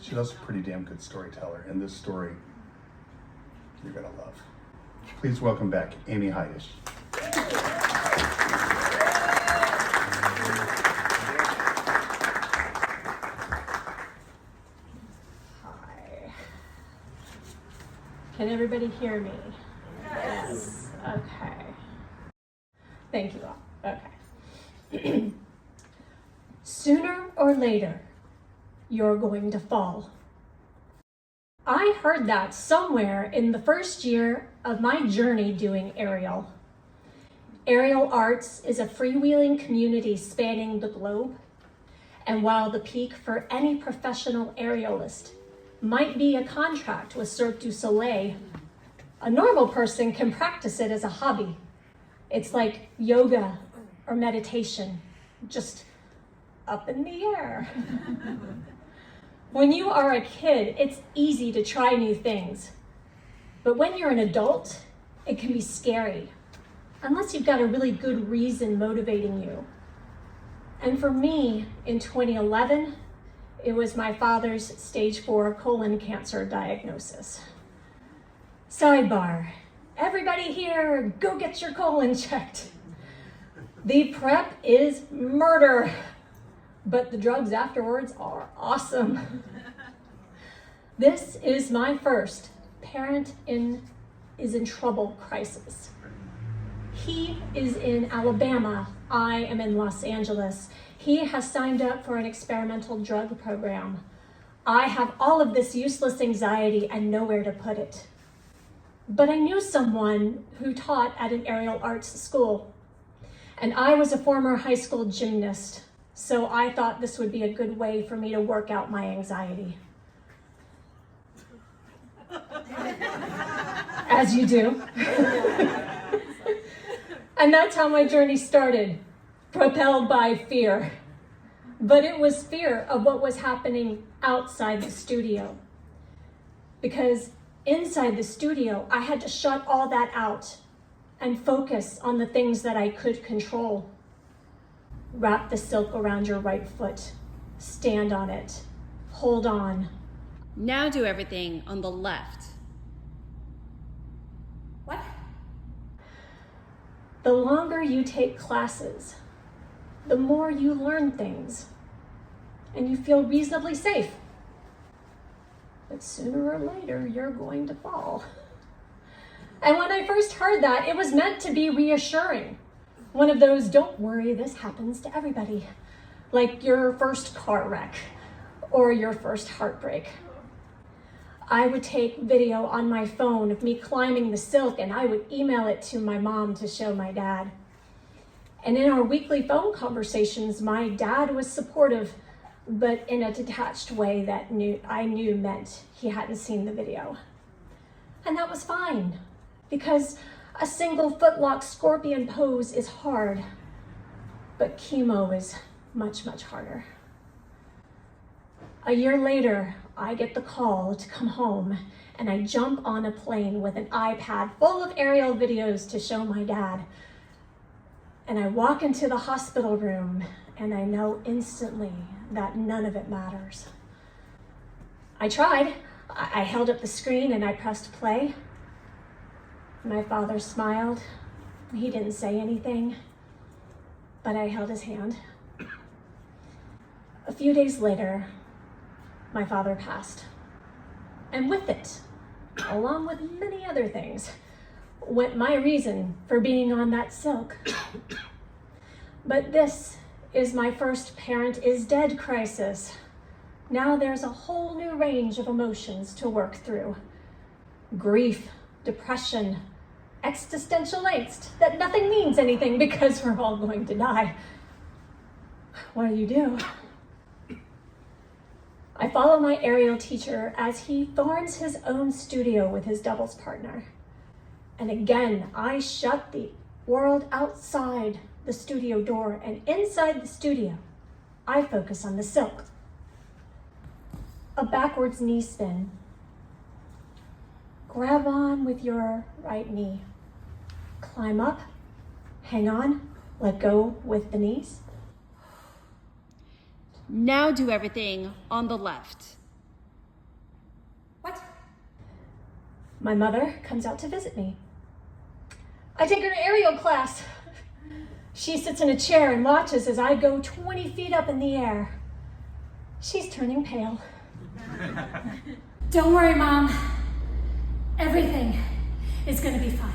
She's also a pretty damn good storyteller, and this story you're gonna love. Please welcome back Amy Heidish. Hi. Can everybody hear me? Yes. Okay. Thank you all. Okay. Sooner or later, you're going to fall. I heard that somewhere in the first year of my journey doing aerial. Aerial Arts is a freewheeling community spanning the globe. And while the peak for any professional aerialist might be a contract with Cirque du Soleil, a normal person can practice it as a hobby. It's like yoga or meditation, just up in the air. When you are a kid, it's easy to try new things. But when you're an adult, it can be scary, unless you've got a really good reason motivating you. And for me, in 2011, it was my father's stage 4 colon cancer diagnosis. Sidebar, everybody here, go get your colon checked. The prep is murder, but the drugs afterwards are awesome. This is my first parent is in trouble crisis. He is in Alabama, I am in Los Angeles. He has signed up for an experimental drug program. I have all of this useless anxiety and nowhere to put it. But I knew someone who taught at an aerial arts school, and I was a former high school gymnast, so I thought this would be a good way for me to work out my anxiety. As you do. And that's how my journey started, propelled by fear. But it was fear of what was happening outside the studio. Because inside the studio, I had to shut all that out and focus on the things that I could control. Wrap the silk around your right foot, stand on it, hold on. Now do everything on the left. What? The longer you take classes, the more you learn things, and you feel reasonably safe. But sooner or later, you're going to fall. And when I first heard that, it was meant to be reassuring. One of those, don't worry, this happens to everybody. Like your first car wreck or your first heartbreak. I would take video on my phone of me climbing the silk, and I would email it to my mom to show my dad. And in our weekly phone conversations, my dad was supportive, but in a detached way that I knew meant he hadn't seen the video. And that was fine, because a single footlock scorpion pose is hard, but chemo is much, much harder. A year later, I get the call to come home, and I jump on a plane with an iPad full of aerial videos to show my dad. And I walk into the hospital room, and I know instantly that none of it matters. I tried. I held up the screen and I pressed play. My father smiled. He didn't say anything, but I held his hand. A few days later, my father passed. And with it, along with many other things, went my reason for being on that silk. But this is my first parent is dead crisis. Now there's a whole new range of emotions to work through. Grief, depression, existential angst that nothing means anything because we're all going to die. What do you do? I follow my aerial teacher as he thorns his own studio with his doubles partner. And again, I shut the world outside the studio door, and inside the studio, I focus on the silk. A backwards knee spin. Grab on with your right knee. Climb up, hang on, let go with the knees. Now do everything on the left. My mother comes out to visit me. I take her to aerial class. She sits in a chair and watches as I go 20 feet up in the air. She's turning pale. Don't worry, Mom. Everything is gonna be fine.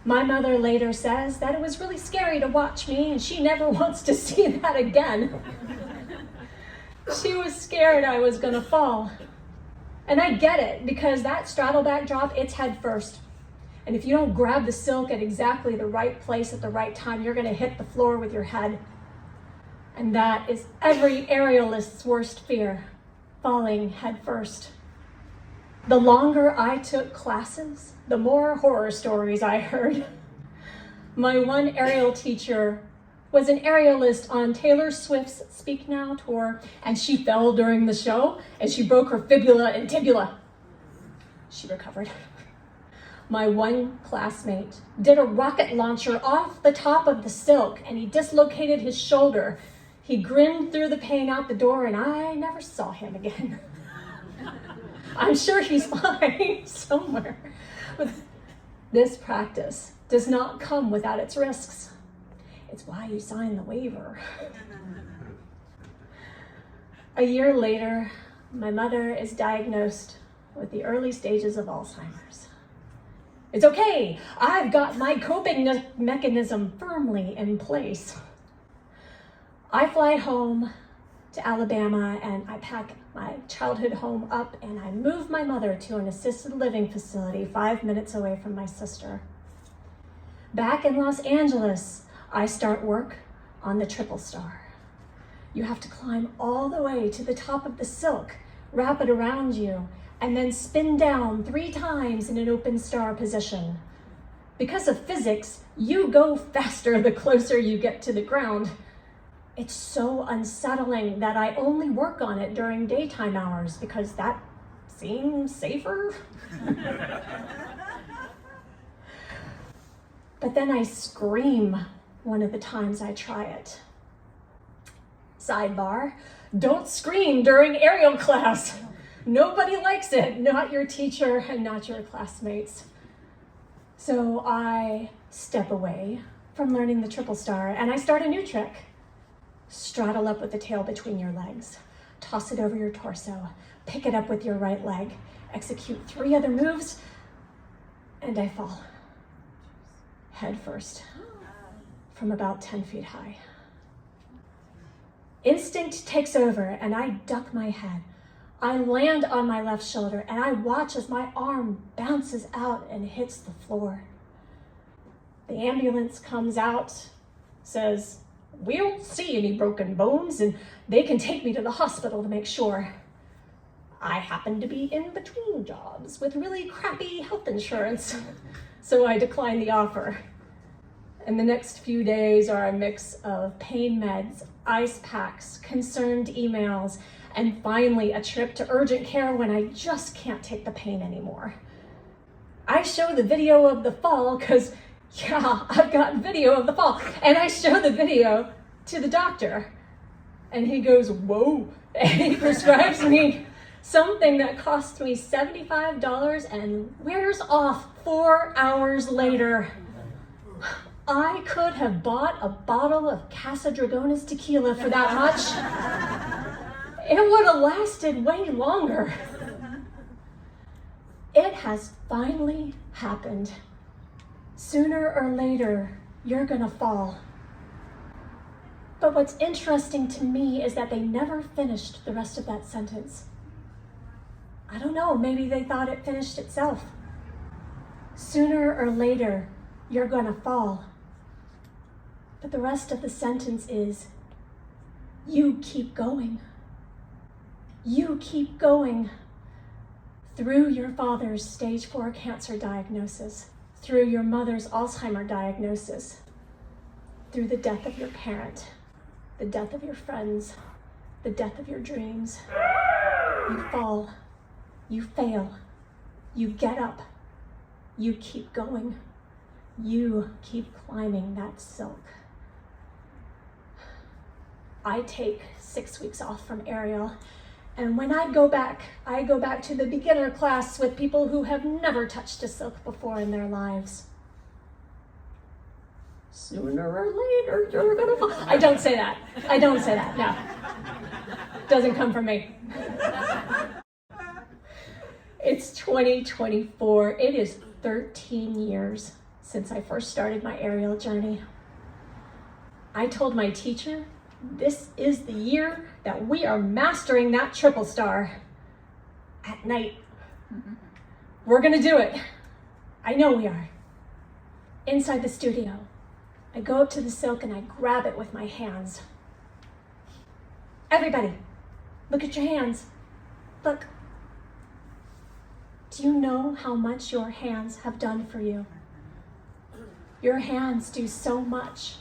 My mother later says that it was really scary to watch me and she never wants to see that again. She was scared I was gonna fall. And I get it, because that straddle back drop, it's head first. And if you don't grab the silk at exactly the right place at the right time, you're gonna hit the floor with your head. And that is every aerialist's worst fear, falling head first. The longer I took classes, the more horror stories I heard. My one aerial teacher was an aerialist on Taylor Swift's Speak Now tour, and she fell during the show, and she broke her fibula and tibula. She recovered. My one classmate did a rocket launcher off the top of the silk, and he dislocated his shoulder. He grinned through the pain out the door, and I never saw him again. I'm sure he's fine somewhere. But this practice does not come without its risks. It's why you sign the waiver. A year later, my mother is diagnosed with the early stages of Alzheimer's. It's okay, I've got my coping mechanism firmly in place. I fly home to Alabama and I pack my childhood home up and I move my mother to an assisted living facility 5 minutes away from my sister. Back in Los Angeles, I start work on the Triple Star. You have to climb all the way to the top of the silk, wrap it around you, and then spin down 3 times in an open star position. Because of physics, you go faster the closer you get to the ground. It's so unsettling that I only work on it during daytime hours because that seems safer. But then I scream one of the times I try it. Sidebar, don't scream during aerial class. Nobody likes it, not your teacher and not your classmates. So I step away from learning the Triple Star and I start a new trick. Straddle up with the tail between your legs. Toss it over your torso. Pick it up with your right leg. Execute 3 other moves, and I fall. Head first, from about 10 feet high. Instinct takes over, and I duck my head. I land on my left shoulder, and I watch as my arm bounces out and hits the floor. The ambulance comes out, says, "We don't see any broken bones, and they can take me to the hospital to make sure." I happen to be in between jobs with really crappy health insurance, so I decline the offer. And the next few days are a mix of pain meds, ice packs, concerned emails, and finally a trip to urgent care when I just can't take the pain anymore. I show the video of the fall because, yeah, I've got video of the fall. And I show the video to the doctor and he goes, "Whoa," and he prescribes me something that cost me $75 and wears off 4 hours later. I could have bought a bottle of Casa Dragones tequila for that much. It would have lasted way longer. It has finally happened. Sooner or later, you're gonna fall. But what's interesting to me is that they never finished the rest of that sentence. I don't know, maybe they thought it finished itself. Sooner or later, you're gonna fall. But the rest of the sentence is, you keep going. You keep going through your father's stage 4 cancer diagnosis, through your mother's Alzheimer's diagnosis, through the death of your parent, the death of your friends, the death of your dreams. You fall, you fail, you get up, you keep going, you keep climbing that silk. I take 6 weeks off from aerial, And when I go back to the beginner class with people who have never touched a silk before in their lives. Sooner or later, you're gonna fall. I don't say that, no. Doesn't come from me. It's 2024. It is 13 years since I first started my aerial journey. I told my teacher, this is the year that we are mastering that triple star at night. We're gonna do it. I know we are. Inside the studio, I go up to the silk and I grab it with my hands. Everybody, look at your hands. Look. Do you know how much your hands have done for you? Your hands do so much.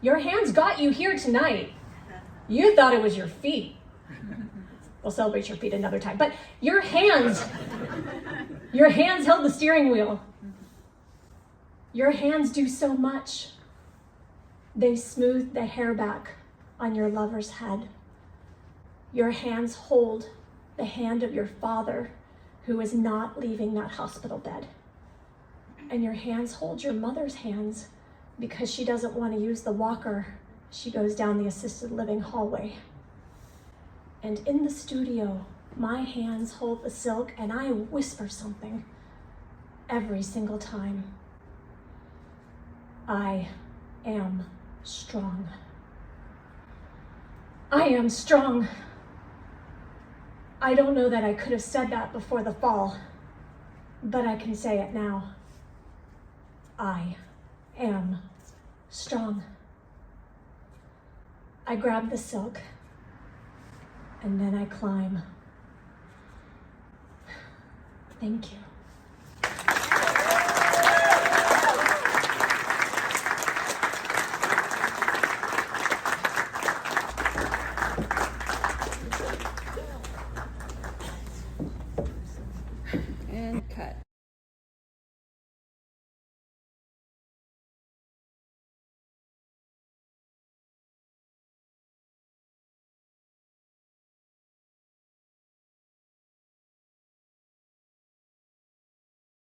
Your hands got you here tonight. You thought it was your feet. We'll celebrate your feet another time. But your hands held the steering wheel. Your hands do so much. They smooth the hair back on your lover's head. Your hands hold the hand of your father who is not leaving that hospital bed. And your hands hold your mother's hands because she doesn't want to use the walker. She goes down the assisted living hallway. And in the studio, my hands hold the silk and I whisper something every single time. I am strong. I am strong. I don't know that I could have said that before the fall, but I can say it now. I am strong. I grab the silk and then I climb. Thank you.